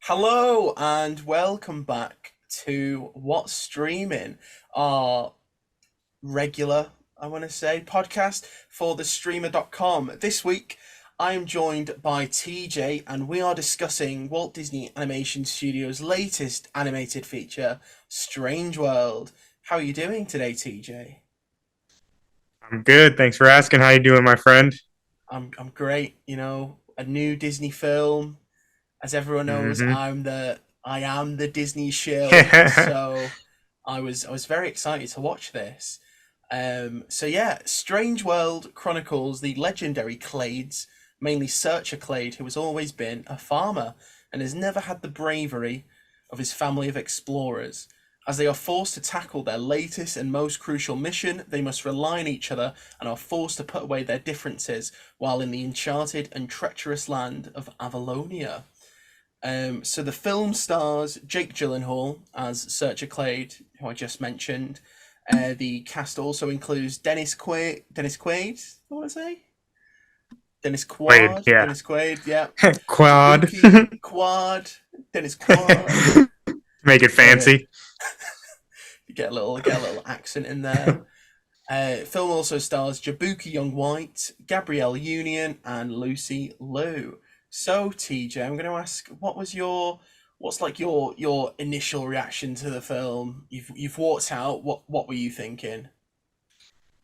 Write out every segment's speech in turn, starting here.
Hello and welcome back to What's Streaming, our regular, I want to say, podcast for the streamer.com. This week, I am joined by TJ and we are discussing Walt Disney Animation Studios' latest animated feature, Strange World. How are you doing today, TJ? I'm good. Thanks for asking. How you doing, my friend? I'm great, a new Disney film. As everyone knows, hmm I am the Disney shill, so I was very excited to watch this. So yeah, Strange World chronicles the legendary Clades, mainly Searcher Clade, who has always been a farmer and has never had the bravery of his family of explorers. As they are forced to tackle their latest and most crucial mission, they must rely on each other and are forced to put away their differences while in the enchanted and treacherous land of Avalonia. So the film stars Jake Gyllenhaal as Searcher Clade, who I just mentioned. The cast also includes Dennis Quaid, I want to say Wait, yeah. Dennis Quaid, yeah, Quad. Jabuki Quad, Dennis Quad. Make it So yeah, fancy. you get a little accent in there. Film also stars Jabuki Young White, Gabrielle Union, and Lucy Liu. So TJ, I'm going to ask, what's like your initial reaction to the film? You've walked out. What were you thinking?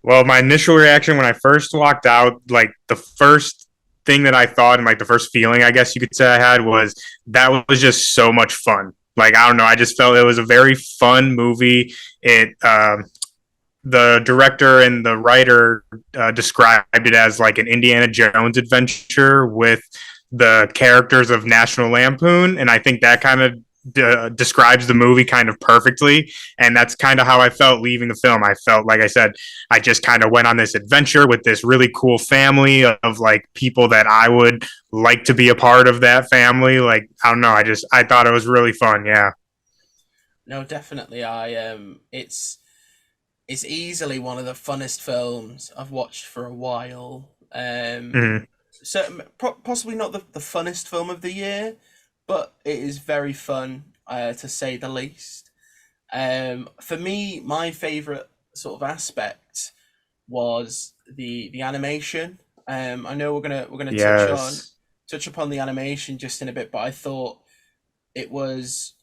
Well, my initial reaction when I first walked out, like the first thing that I thought and like the first feeling I guess you could say I had was that was just so much fun. Like I don't know, I just felt it was a very fun movie. It The director and the writer described it as like an Indiana Jones adventure with the characters of National Lampoon, and I think that kind of describes the movie kind of perfectly. And that's kind of how I felt leaving the film. I felt like I said, I just kind of went on this adventure with this really cool family of like people that I would like to be a part of that family. Like I don't know, I thought it was really fun. Yeah. No, definitely. It's easily one of the funnest films I've watched for a while. Mm-hmm. Possibly not the funnest film of the year, but it is very fun, to say the least. For me, my favorite sort of aspect was the animation. I know we're gonna Yes. touch upon the animation just in a bit, but I thought it was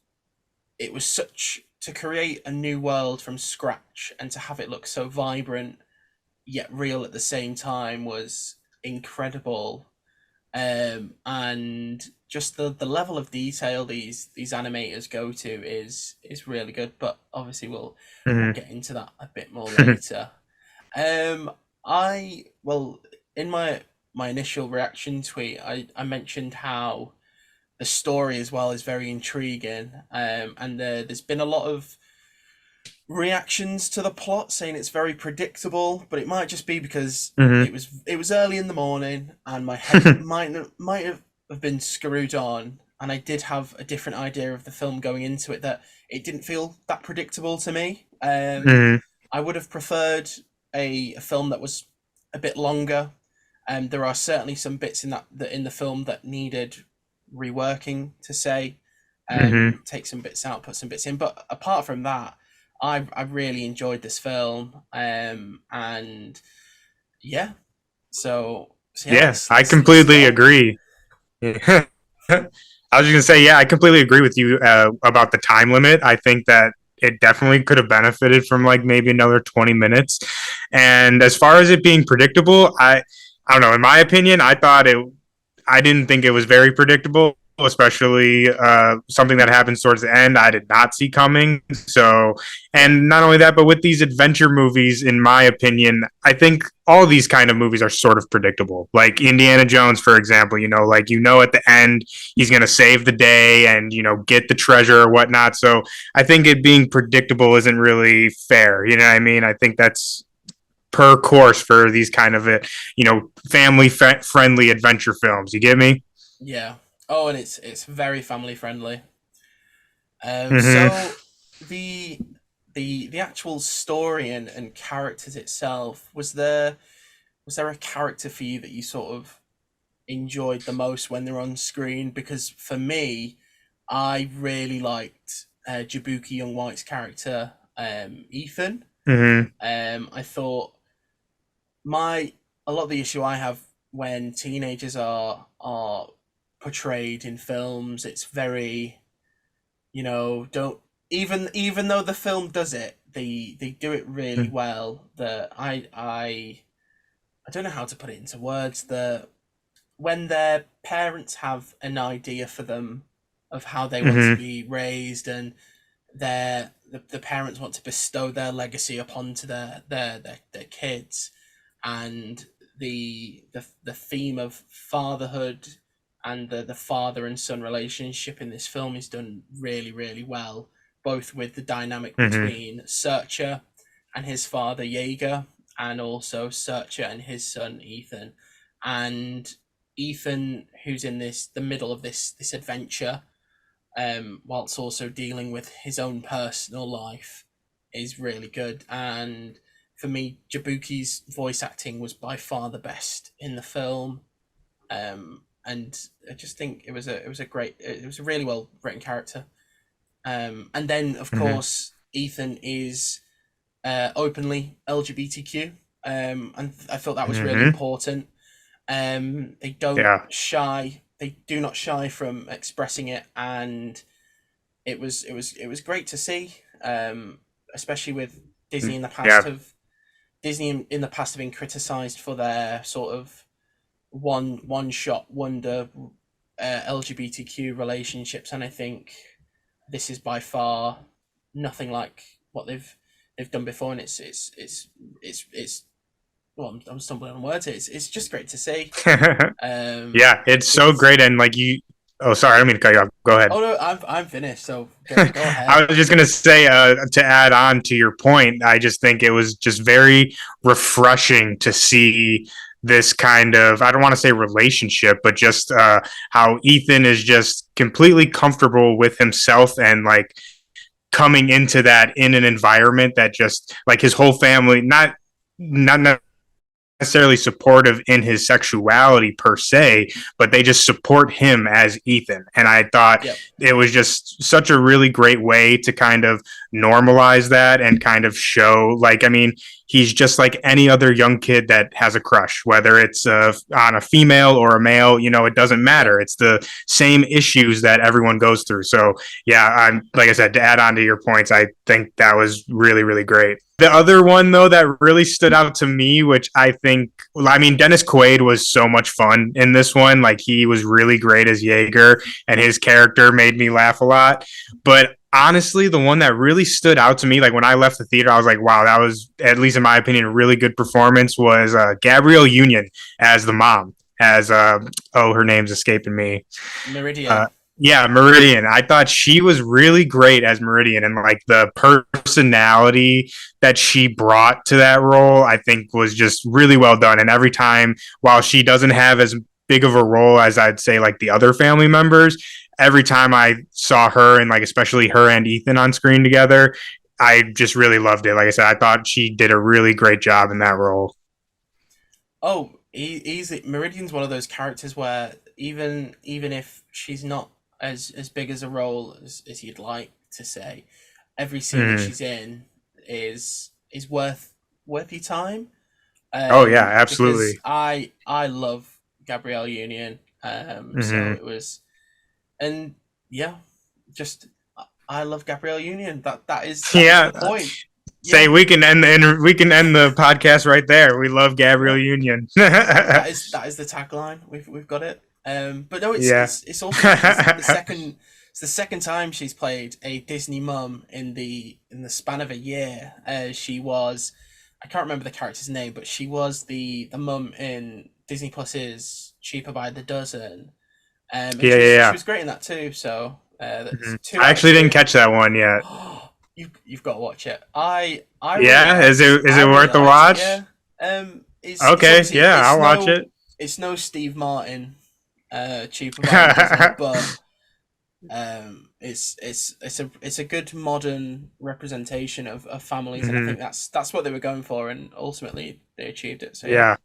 it was such to create a new world from scratch and to have it look so vibrant yet real at the same time was incredible. And just the level of detail these animators go to is really good. But obviously we'll Mm-hmm. get into that a bit more later. Um, I well in my initial reaction tweet, I mentioned how the story as well is very intriguing. And there's been a lot of reactions to the plot saying it's very predictable, but it might just be because Mm-hmm. it was early in the morning and my head might have been screwed on, and I did have a different idea of the film going into it that it didn't feel that predictable to me. mm-hmm. I would have preferred a film that was a bit longer. There are certainly some bits that in the film that needed reworking to say. Mm-hmm. Take some bits out, put some bits in. But apart from that, I really enjoyed this film. And yeah, so yeah, Yeah, I let's completely start. agree. Yeah. I was just gonna say, yeah, I completely agree with you about the time limit. I think that it definitely could have benefited from like maybe another 20 minutes. And as far as it being predictable, I don't know. In my opinion, I didn't think it was very predictable, especially something that happens towards the end. I did not see coming. So, Yeah, and not only that, but with these adventure movies, in my opinion, I think all these kind of movies are sort of predictable. Like Indiana Jones, for example, like at the end he's going to save the day and get the treasure or whatnot. So I think it being predictable isn't really fair. You know what I mean? I think that's per course for these kind of family friendly adventure films. You get me? yeah. Oh, and it's very family friendly. Mm-hmm. So the the actual story and characters itself, was there a character for you that you sort of enjoyed the most when they're on screen? Because for me, I really liked Jabuki Young White's character, Ethan. Hmm. I thought my a lot of the issue I have when teenagers are portrayed in films, it's very, don't, even though the film does it, they do it really well. I don't know how to put it into words. The When their parents have an idea for them of how they want to Hmm. be raised, and the parents want to bestow their legacy upon to their kids, and the theme of fatherhood and the father and son relationship in this film is done really, really well, both with the dynamic Hmm. between Searcher and his father Jaeger, and also Searcher and his son Ethan. And Ethan, who's in the middle of this adventure, whilst also dealing with his own personal life, is really good. And for me, Jabuki's voice acting was by far the best in the film. And I just think it was a really well written character. And then of Hmm. course Ethan is openly LGBTQ, and I thought that was really Hmm. important. Yeah. They do not shy from expressing it, and it was great to see, especially with Disney in the past Yeah. have Disney in the past have been criticized for their sort of one shot wonder LGBTQ relationships, and I think this is by far nothing like what they've done before, and it's well, I'm stumbling on words here. It's just great to see. Yeah, it's so Because great. And like you, oh, sorry, I don't mean to cut you off. Go ahead. Oh no, I'm finished. So go ahead. I was just gonna say, to add on to your point, I just think it was just very refreshing to see this kind of, I don't want to say relationship, but just how Ethan is just completely comfortable with himself and like coming into that in an environment that just like his whole family, not necessarily supportive in his sexuality per se, but they just support him as Ethan. And I thought Yep. it was just such a really great way to kind of normalize that and kind of show, like, I mean, he's just like any other young kid that has a crush, whether it's on a female or a male, it doesn't Yep. matter. It's the same issues that everyone goes through. So, yeah, I'm like I said, to add on to your points, I think that was really, really great. The other one though that really stood out to me, which I think, well, I mean, Dennis Quaid was so much fun in this one. Like he was really great as Jaeger, and his character made me laugh a lot. But honestly, the one that really stood out to me, like when I left the theater, I was like, wow, that was, at least in my opinion, a really good performance. Was Gabrielle Union as the mom, as oh, her name's escaping me. Uh, Meridian. yeah, Meridian. I thought she was really great as Meridian, and like the personality that she brought to that role, I think was just really well done. And every time, while she doesn't have as big of a role as I'd say like the other family members, every time I saw her and like especially her and Ethan on screen together, I just really loved it. Like I said, I thought she did a really great job in that role. Oh, easy. Meridian's one of those characters where even if she's not as big as a role as you'd like to say, every scene that Mm-hmm. she's in is worth your time. Oh yeah, Because absolutely. I love Gabrielle Union. So Mm-hmm. it was, and yeah, just I love Gabrielle Union. That is Yeah, the point. say Yeah, we can end the podcast right there. We love Gabriel yeah. Union. That is the tagline. We've got it. But no, Yeah. it's also great because it's the second time she's played a Disney mum in the span of a year. She was, I can't remember the character's name, but she was the mum in Disney Plus's Cheaper by the Dozen. And Yeah, yeah, she yeah. was great in that too. So Hmm. that's two I out of actually didn't two. catch that one yet. You've got to watch it. I really Yeah, is I it really worth the liked it. watch? Yeah. It's Okay, obviously yeah, I'll watch it. it's no Steve Martin, cheaper by the dozen, but it's a good modern representation of families, and I Hmm. think that's what they were going for, and ultimately they achieved it. So yeah.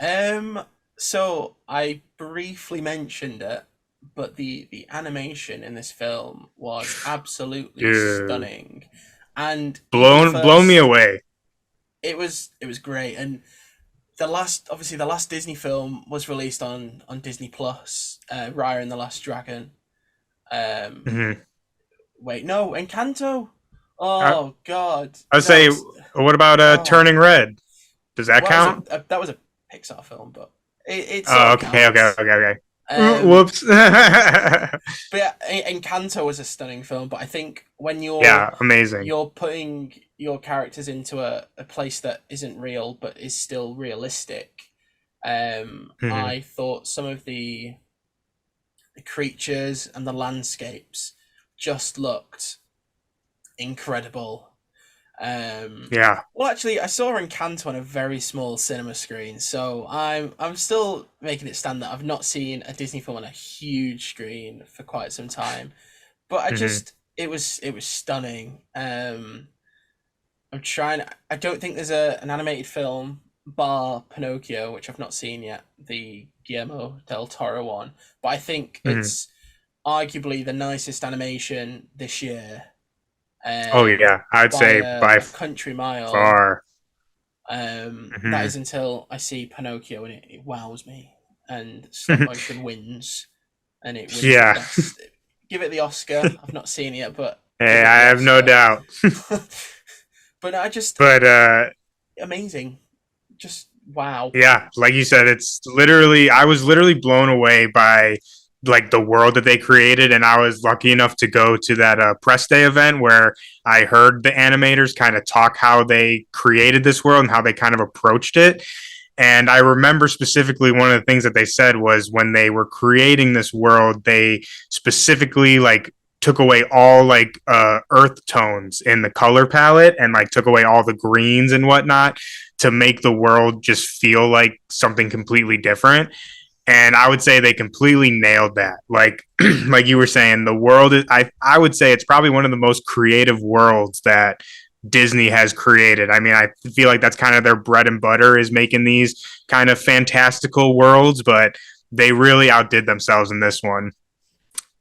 Yeah. Um. So I briefly mentioned it. but the animation in this film was absolutely Dude, stunning. And even blown me first, away. it was great. And the last Disney film was released on Disney Plus, Raya and the Last Dragon. Um, Hmm. Wait, no, Encanto. I, Oh God, I would no, say, what about oh, Turning Red? Does that well, count? that was a Pixar film, but it sort Oh, of okay, okay, counts. okay, okay. Um, Whoops. but yeah, Encanto was a stunning film. But I think when Yeah, amazing. you're putting your characters into a place that isn't real but is still realistic, Hmm. I thought some of the creatures and the landscapes just looked incredible. Yeah. Well, actually, I saw Encanto on a very small cinema screen, so I'm still making it stand that I've not seen a Disney film on a huge screen for quite some time. But I Hmm. just it was stunning. I'm trying. I don't think there's an animated film bar Pinocchio, which I've not seen yet, the Guillermo del Toro one. But I think Hmm. it's arguably the nicest animation this year, Oh um, yeah, I'd by say by a country mile. far. That is Hmm. until I see Pinocchio and it wows me, and stop motion wins, and it wins the Yeah. best. Give it the Oscar. I've not seen it yet, but give Hey, it I the have no Oscar. doubt. But I just But amazing, just wow. yeah, like you said, it's literally I was literally blown away by like the world that they created, and I was lucky enough to go to that press day event where I heard the animators kind of talk how they created this world and how they kind of approached it. And I remember specifically one of the things that they said was when they were creating this world, they specifically like took away all like earth tones in the color palette and like took away all the greens and whatnot to make the world just feel like something completely different. And I would say they completely nailed that. Like like you were saying, the world is I would say it's probably one of the most creative worlds that Disney has created. I mean, I feel like that's kind of their bread and butter is making these kind of fantastical worlds, but they really outdid themselves in this one.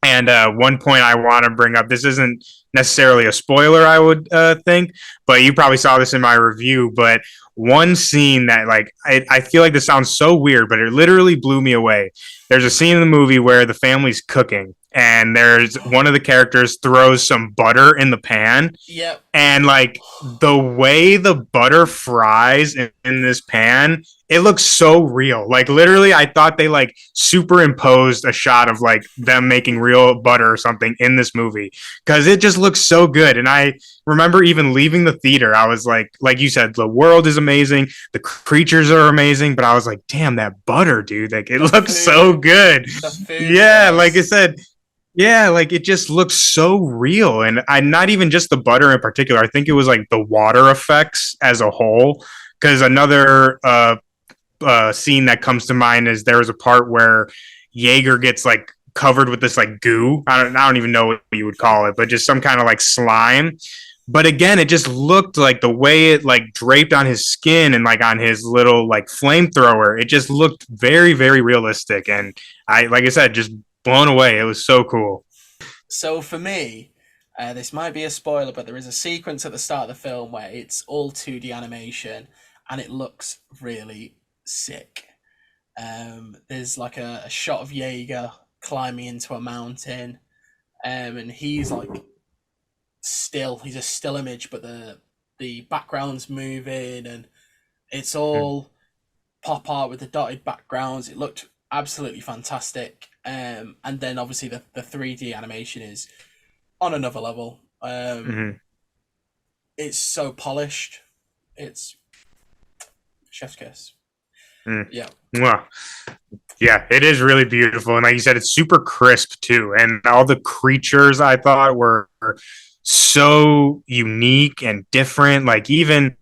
And one point I want to bring up, this isn't necessarily a spoiler, I would think, but you probably saw this in my review. But one scene that, like, I feel like this sounds so weird, but it literally blew me away. There's a scene in the movie where the family's cooking, and there's one of the characters throws some butter in the pan, Yep. and like the way the butter fries in this pan, it looks so real. Like literally I thought they like superimposed a shot of like them making real butter or something in this movie because it just looks so good. And I remember even leaving the theater, I was like you said, the world is amazing, the creatures are amazing, but I was like, damn, that butter, dude, like it The looks so food, good. the food Yeah, like I was said, yeah, like it just looks so real. And I not even just the butter in particular. I think it was like the water effects as a whole. Because another scene that comes to mind is there was a part where Jaeger gets like covered with this like goo. I don't even know what you would call it, but just some kind of like slime. But again, it just looked like the way it like draped on his skin and like on his little like flamethrower. It just looked very, very realistic. And like I said, just blown away. It was so cool. so for me. This might be a spoiler, but there is a sequence at the start of the film where it's all 2D animation, and it looks really sick. There's like a shot of Jaeger climbing into a mountain, and he's like still. He's a still image, but the background's moving, and it's all pop art with the dotted backgrounds. It looked absolutely fantastic. And then obviously the 3D animation is on another level. Mm-hmm. It's so polished. It's chef's kiss. Mm. Yeah. Mwah. Yeah, it is really beautiful. And like you said, it's super crisp too. And all the creatures I thought were so unique and different. Like even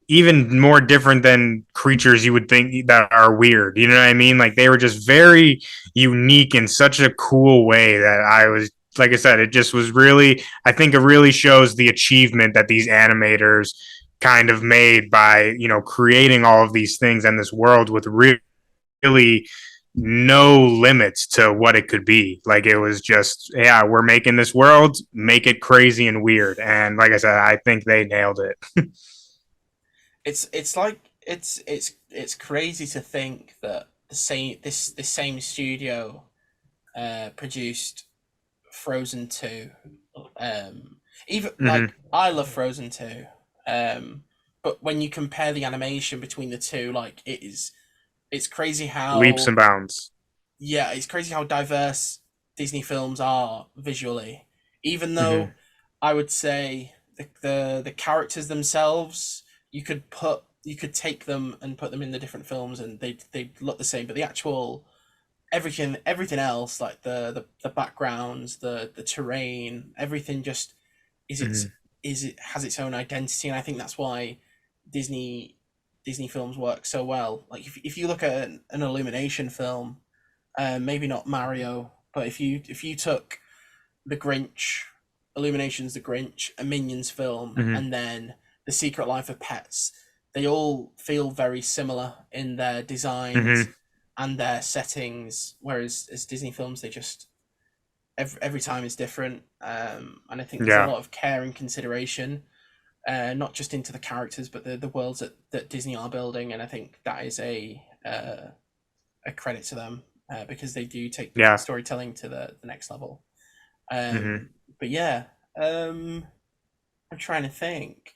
more different than creatures you would think that are weird. You know what I mean? Like they were just very unique in such a cool way that I was like I said, it just was really I think it really shows the achievement that these animators kind of made by, creating all of these things and this world with really no limits to what it could be. Like it was just, yeah, we're making this world, make it crazy and weird. And like I said, I think they nailed it. It's like it's crazy to think that this same studio produced Frozen 2. Even Mm-hmm. like I love Frozen 2. But when you compare the animation between the two, like it's crazy Leaps how, and bounds. yeah, it's crazy how diverse Disney films are visually. Even Mm-hmm. though I would say the characters themselves, you could take them and put them in the different films and they look the same, but the actual everything else, like the backgrounds, the terrain, everything just is its Mm-hmm. is it has its own identity, and I think that's why Disney Disney films work so well. Like if you look at an Illumination film, maybe not Mario, but if you took the Grinch, Illumination's The Grinch, a Minions film, Mm-hmm. and then The Secret Life of Pets, they all feel very similar in their designs Mm-hmm. and their settings. Whereas as Disney films, they just every time is different, and I think there's a Yeah. lot of care and consideration, not just into the characters, but the worlds that Disney are building, and I think that is a credit to them, because they do take Yeah. storytelling to the next level. Mm-hmm. But yeah, I'm trying to think.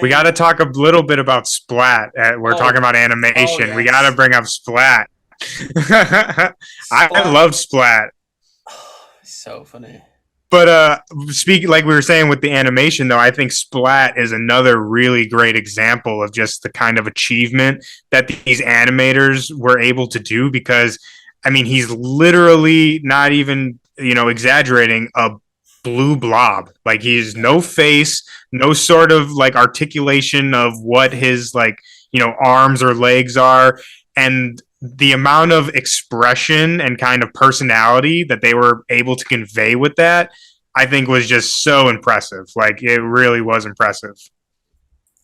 We got I to talk a little bit about Splat. We're talking oh about oh animation. We got to yes, bring up Splat. I Splat. love Splat. So funny. But speak like we were saying with the animation though, I think Splat is another really great example of just the kind of achievement that these animators were able to do because I mean he's literally not even, exaggerating, a blue blob. Like he's Yeah, no face, no sort of like articulation of what his like, arms or legs are, and the amount of expression and kind of personality that they were able to convey with that, I think was just so impressive. Like it really was impressive.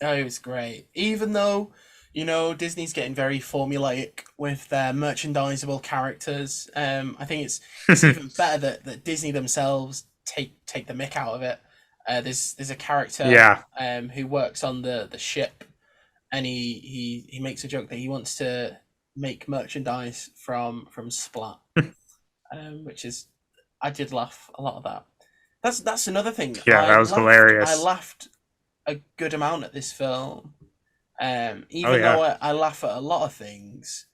oh, it was great. Even though, Disney's getting very formulaic with their merchandisable characters. I think it's even better that Disney themselves take the mick out of it. There's a character Yeah. who works on the ship, and he makes a joke that he wants to make merchandise from Splat, which is, I did laugh a lot of that. That's another thing. Yeah, that was I hilarious. laughed a good amount at this film. Oh Even though yeah. I laugh at a lot of things,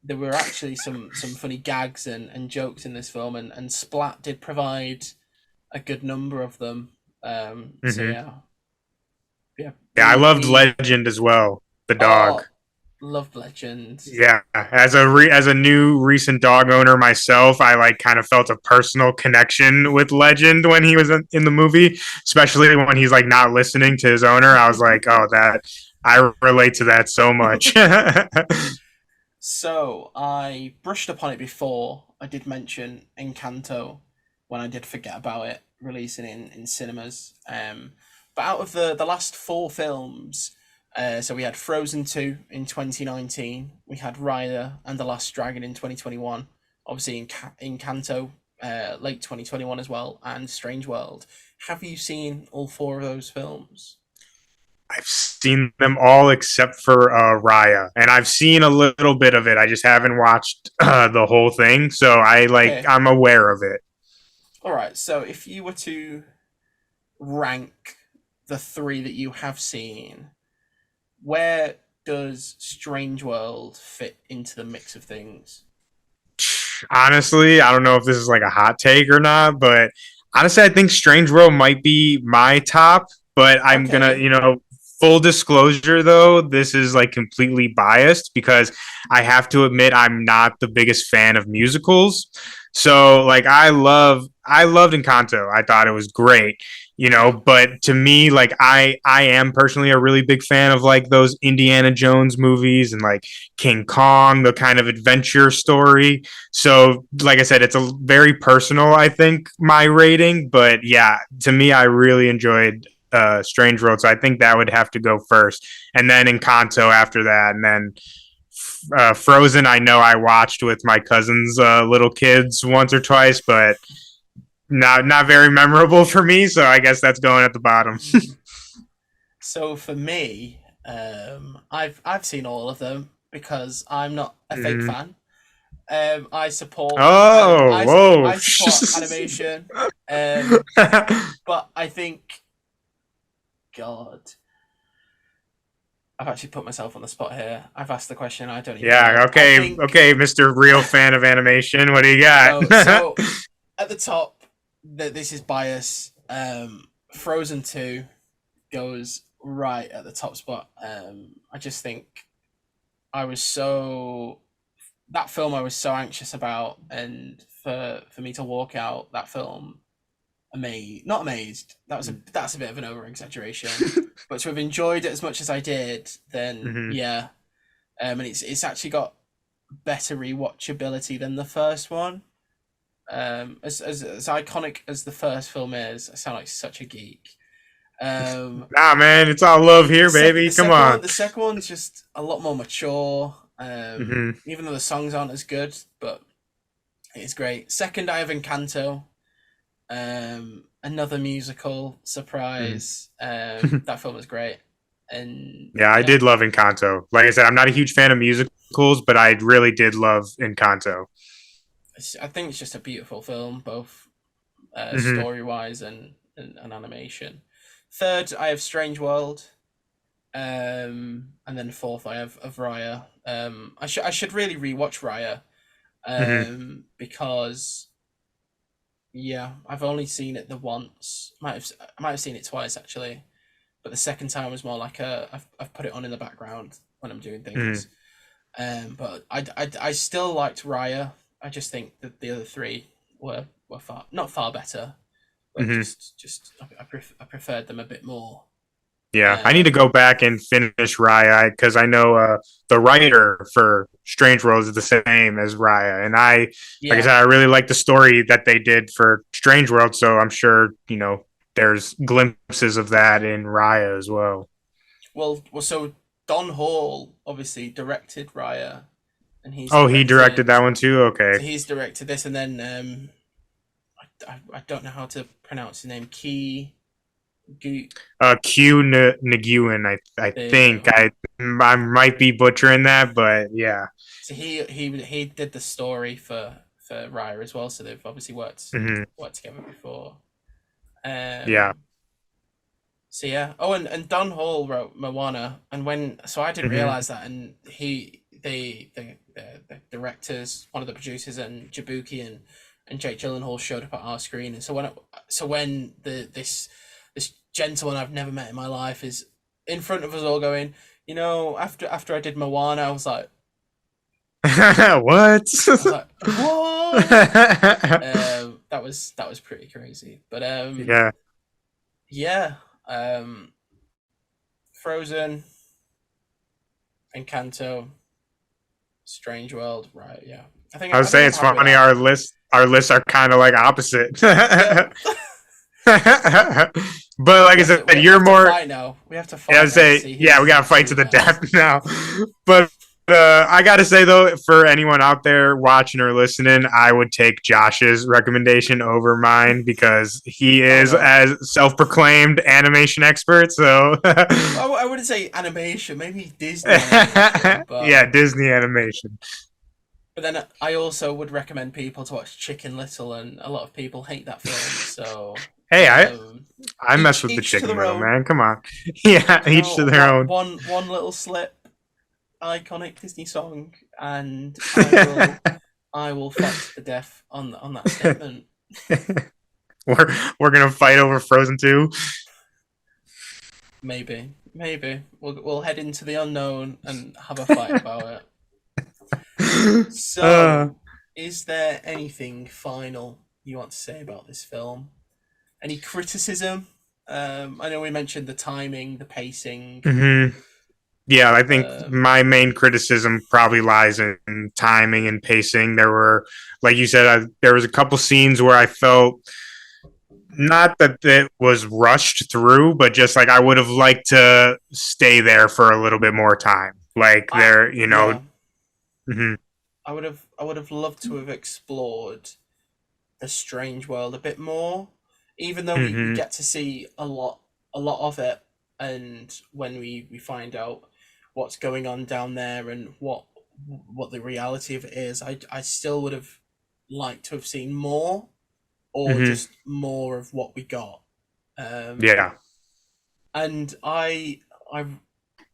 there were actually some funny gags and jokes in this film, and Splat did provide a good number of them. So Hmm. yeah, Yeah, I loved we Legend as well, the dog. oh, loved Legend. Yeah, as a new recent dog owner myself, I like kind of felt a personal connection with Legend when he was in the movie, especially when he's like not listening to his owner. I was like, oh, that I relate to that so much. So I brushed upon it before. I did mention Encanto when I did forget about it releasing in cinemas. But out of the last four films, so we had Frozen 2 in 2019, we had Raya and the Last Dragon in 2021, obviously Encanto late 2021 as well, and Strange World. Have you seen all four of those films? I've seen them all except for Raya, and I've seen a little bit of it. I just haven't watched the whole thing, so Okay, I'm aware of it. all right. So if you were to rank the three that you have seen, where does Strange World fit into the mix of things? Honestly, I don't know if this is like a hot take or not, but honestly, I think Strange World might be my top. But I'm gonna, Okay, full disclosure though, this is like completely biased because I have to admit I'm not the biggest fan of musicals. So like I loved Encanto. I thought it was great, yeah, but to me like I am personally a really big fan of like those Indiana Jones movies and like King Kong, the kind of adventure story. So like I said, it's a very personal, I think, my rating, but yeah, to me I really enjoyed Strange World, so I think that would have to go first, and then Encanto after that, and then Frozen, I know I watched with my cousin's little kids once or twice, but not very memorable for me. So I guess that's going at the bottom. So for me, I've seen all of them because I'm not a fake Mhm. fan. I support Oh, whoa. I support animation. Um, but I think, God, I've actually put myself on the spot here. I've asked the question. I don't even Yeah, know. I okay, think okay, Mr. Real fan of animation. What do you got? so. At the top, this is bias. Frozen 2 goes right at the top spot. I just think I was so that film I was so anxious about, and for me to walk out that film amazed, not amazed. That's a bit of an over exaggeration, but to have enjoyed it as much as I did, then Mhm. yeah. And it's actually got better rewatchability than the first one. As iconic as the first film is, I sound like such a geek. Um, Nah, man, it's all love here, baby. Come on. the second one's just a lot more mature. Hmm. Even though the songs aren't as good, but it's great. Second, I have Encanto. Another musical surprise. That film was great, and Yeah, I yeah, did love Encanto. Like I said, I'm not a huge fan of musicals, but I really did love Encanto. I think it's just a beautiful film, both Hmm. story wise and animation. Third, I have Strange World. And then fourth, I have of Raya. I should really rewatch Raya. Hmm. Because yeah, I've only seen it the once. I might have seen it twice actually, but the second time was more like I've put it on in the background when I'm doing Hmm. things. But I still liked Raya. I just think that the other three were far not far better, but Hmm. just I preferred them a bit more. Yeah, I need to Um, go back and finish Raya because I know the writer for Strange Worlds is the same as Raya, and like I yeah. said, I really like the story that they did for Strange World. So I'm sure there's glimpses of that in Raya as well. So Don Hall obviously directed Raya, and Oh, he directed that one too. Okay, he's directed this, and then I don't know how to pronounce his name. Gu- Q Nguyen, I there you think go. I might be butchering that, but yeah. So he did the story for Raya as well. So they've obviously Hmm. worked together before. Yeah. Um, so yeah. Oh, and Don Hall wrote Moana, and I didn't Hmm. realize that, and the directors, one of the producers, and Jabuki and Jake Gyllenhaal showed up at our screen, and so when this gentleman I've never met in my life is in front of us all going, after I did Moana, What? I was like, what? That was pretty crazy, but Yeah. yeah, um, Frozen, Encanto, Strange World, right? Yeah, I would I think say I'm it's happy with funny. that. Our lists are kind of like opposite. Yep. But like I said, We you're have to more. fight now. We have to Yeah, I fight would now to say, see yeah, we got to fight to who's the death best. now. But I got to say, though, for anyone out there watching or listening, I would take Josh's recommendation over mine because he Oh is no, as self-proclaimed animation expert. So, I wouldn't say animation, maybe Disney animation, yeah, Disney animation. but then I also would recommend people to watch Chicken Little, and a lot of people hate that film. So Hey, I mess with the each to chicken their little, own. man. Come on. Yeah, each to their own. One little slip, iconic Disney song, and I will fight to the death on that statement. we're gonna fight over Frozen 2. Maybe we'll head into the unknown and have a fight about it. uh, So, is there anything final you want to say about this film? Any criticism? I know we mentioned the timing, the pacing. mhm. Yeah, I think Um, my main criticism probably lies in timing and pacing. There were, like you said, there was a couple scenes where I felt not that it was rushed through, but just like I would have liked to stay there for a little bit more time. Like I there, yeah. Hmm. I would have loved to have explored the strange world a bit more, even though we Hmm. get to see a lot of it, and when we find out what's going on down there and what the reality of it is, I still would have liked to have seen more, or Hmm. just more of what we got. Um, Yeah. and I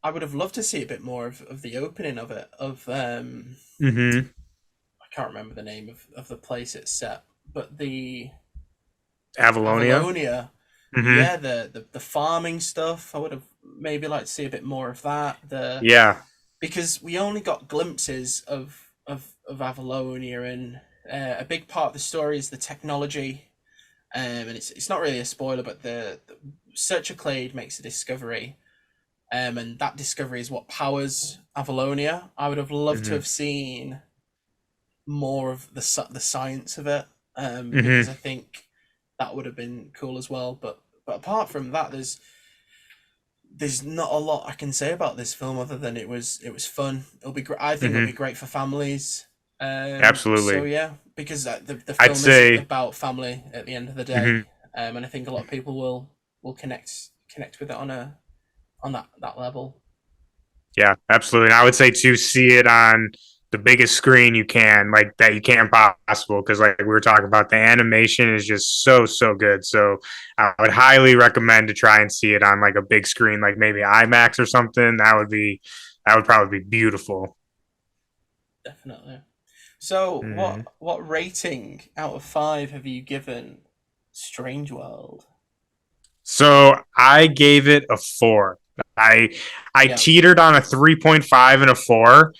I would have loved to see a bit more of the opening of it, of Hmm. I can't remember the name of the place it's set, but the Avalonia. Avalonia. Hmm. Yeah, the farming stuff. I would have maybe liked to see a bit more of that. The Yeah. Because we only got glimpses of Avalonia, and a big part of the story is the technology. And it's not really a spoiler, but the Searcher Clade makes a discovery, and that discovery is what powers Avalonia. I would have loved to Hmm. have seen more of the science of it, because Hmm. I think that would have been cool as well. But apart from that, there's not a lot I can say about this film other than it was fun. It'll be I think it'll be Hmm. great for families. So Absolutely. yeah, because the I'd film is say. about family at the end of the day, Hmm. and I think a lot of people will connect with it on that level. Yeah, absolutely. And I would say to see it on the biggest screen you can, like that you can possible, because like we were talking about, the animation is just so good. So I would highly recommend to try and see it on like a big screen, like maybe IMAX or something. That would probably be beautiful. Definitely. So Mm-hmm. what rating out of five have you given Strange World? So I gave it a 4. I I Yeah, teetered on a 3.5 and a 4,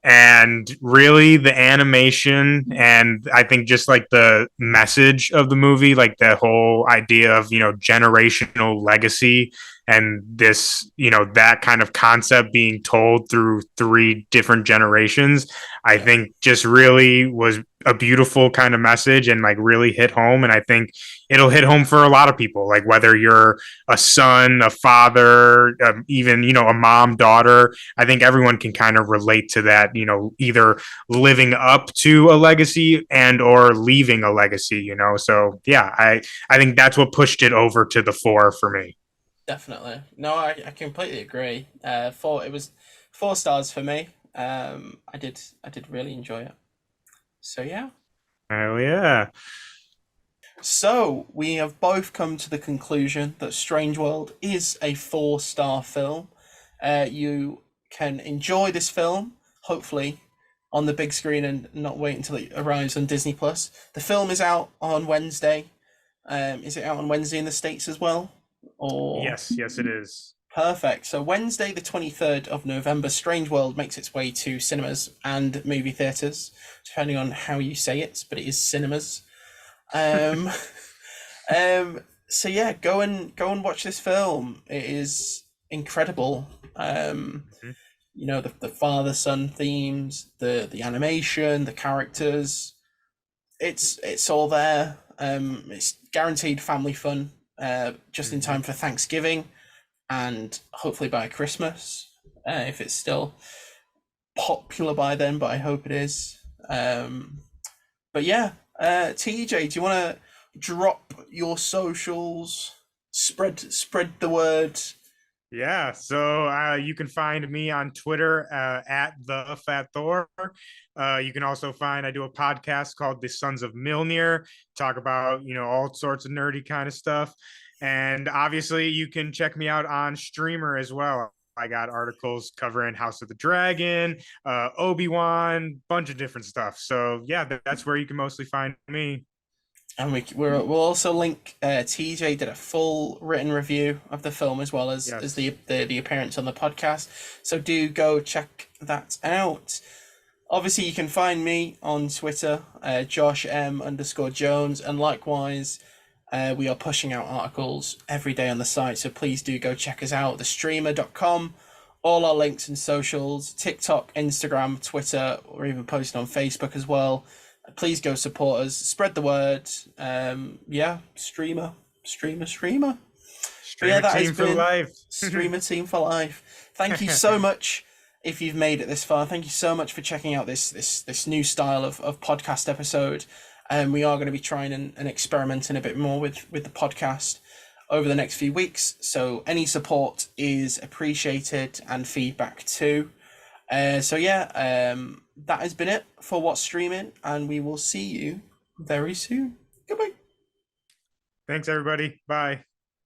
and really the animation, and I think just like the message of the movie, like the whole idea of, generational legacy, and this, that kind of concept being told through three different generations, I yeah, think just really was a beautiful kind of message, and like really hit home. And I think it'll hit home for a lot of people, like whether you're a son, a father, even, a mom, daughter. I think everyone can kind of relate to that, either living up to a legacy and or leaving a legacy, So yeah, I think that's what pushed it over to the 4 for me. definitely. No, I completely agree. It was 4 stars for me. I did really enjoy it. So yeah. Oh yeah. So we have both come to the conclusion that Strange World is a 4-star film. You can enjoy this film, hopefully, on the big screen and not wait until it arrives on Disney Plus. The film is out on Wednesday. Is it out on Wednesday in the States as well? Or Yes, it is. Perfect. So Wednesday, the 23rd of November, Strange World makes its way to cinemas and movie theaters, depending on how you say it, but it is cinemas. Um, so yeah, go and watch this film. It is incredible. Mhm. The father son themes, the animation, the characters. It's all there. It's guaranteed family fun. Just in Mhm. time for Thanksgiving and hopefully by Christmas, if it's still popular by then. But I hope it is. But yeah, TJ, do you want to drop your socials? Spread the word. Yeah, so you can find me on Twitter at the Fat Thor. You can also find I do a podcast called The Sons of Milnir, talk about all sorts of nerdy kind of stuff, and obviously you can check me out on Streamer as well. I got articles covering House of the Dragon, Obi-Wan, bunch of different stuff. So yeah, that's where you can mostly find me. And we'll also link. TJ did a full written review of the film as well as Yes. the appearance on the podcast. So do go check that out. Obviously, you can find me on Twitter, Josh M underscore Jones, and likewise, we are pushing out articles every day on the site. So please do go check us out. Thestreamer.com. All our links and socials: TikTok, Instagram, Twitter, or even posted on Facebook as well. Please go support us, spread the word. Yeah, streamer. But yeah, Streamer that has team for been life. Streamer Team for Life. Thank you so much, if you've made it this far. Thank you so much for checking out this new style of podcast episode. And we are going to be trying and experimenting a bit more with the podcast over the next few weeks. So any support is appreciated and feedback too. So yeah, that has been it for What's Streaming, and we will see you very soon. Goodbye. Thanks, everybody. Bye.